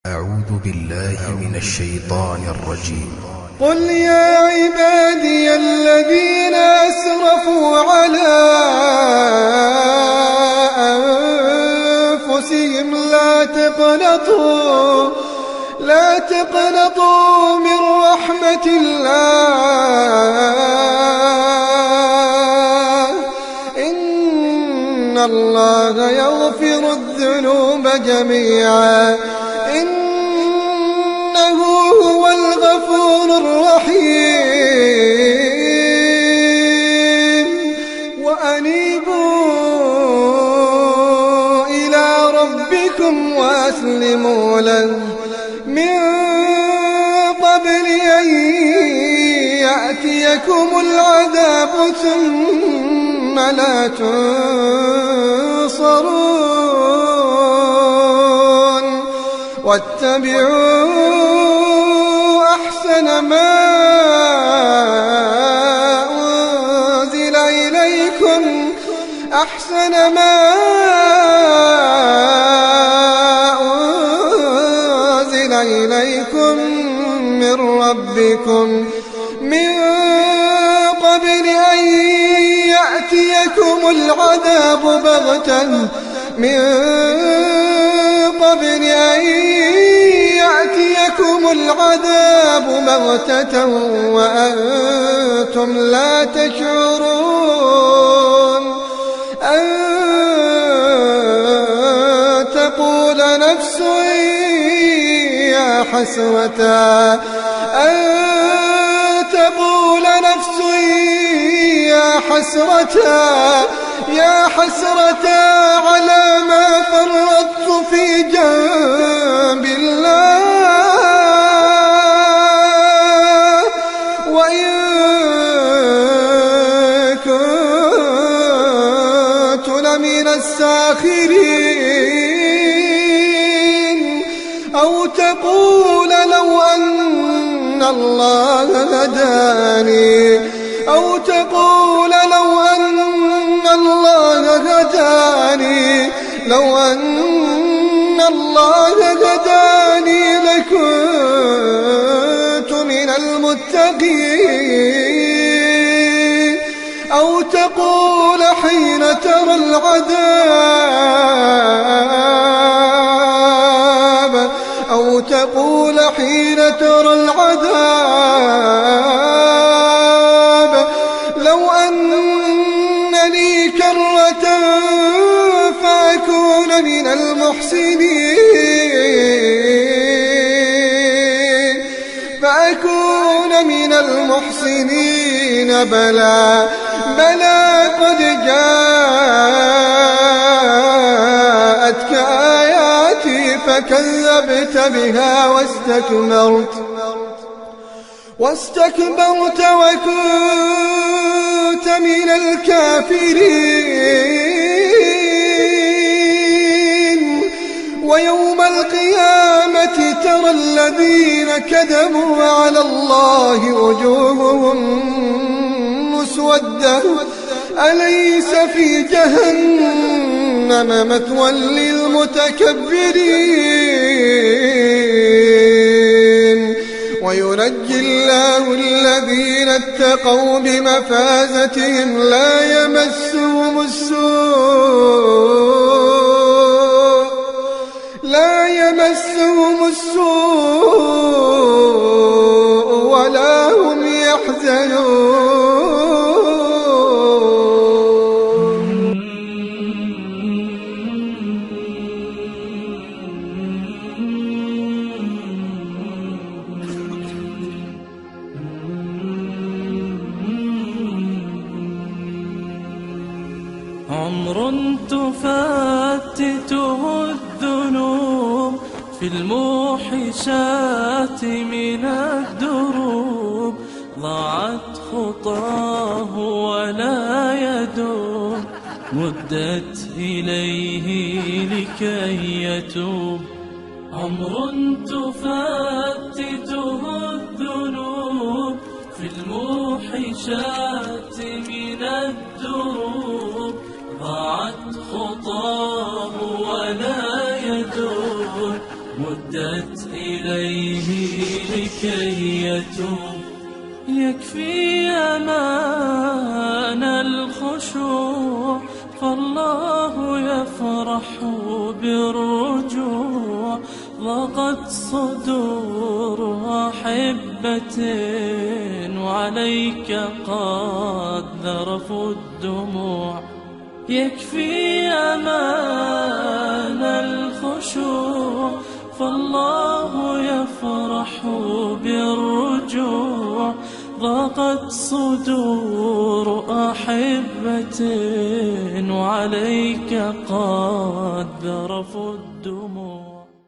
أعوذ بالله من الشيطان الرجيم. قل يا عبادي الذين أسرفوا على أنفسهم لا تقنطوا من رحمة الله إن الله يغفر الذنوب جميعا إنه هو الغفور الرحيم. وأنيبوا إلى ربكم وأسلموا له من قبل أن يأتيكم العذاب ثم لا تنصرون. واتبعوا أحسن ما أنزل إليكم من ربكم من قبل أن يأتيكم العذاب بغتة وأنتم لا تشعرون. أن تقول نفس يا حسرة على ما فرطت في جنب الله وإن كنت لمن الساخرين. أو تقول لو أن الله هداني لكنت من المتقين. أو تقول حين ترى العذاب لو أن لي كرة فأكون من المحسنين. بلى قد جاءتك آياتي فكذبت بها واستكبرت وكنت من الكافرين. ويوم القيامة ترى الذين كذبوا على الله وجوههم مسودة أليس في جهنم مثوى للمتكبرين. وينجي الله الذين اتقوا بمفازتهم لا يمسهم السوء ولا هم يحزنون. عمر تفتته الذنوب في الموحشات من الدروب. ضاعت خطاه ولا يدوم مدت إليه لكي يتوب. عمر تفتته الذنوب في الموحشات من الدروب. ضاعت خطاه ولا يدور مدت إليه لكي يتوب. يكفي أمان الخشوع فالله يفرح بالرجوع. ضاقت صدور أحبة وعليك قد ذرفوا الدموع. يكفي أمان الخشوع فالله يفرح بالرجوع. ضاقت صدور أحبة وعليك قد ذرفوا الدموع.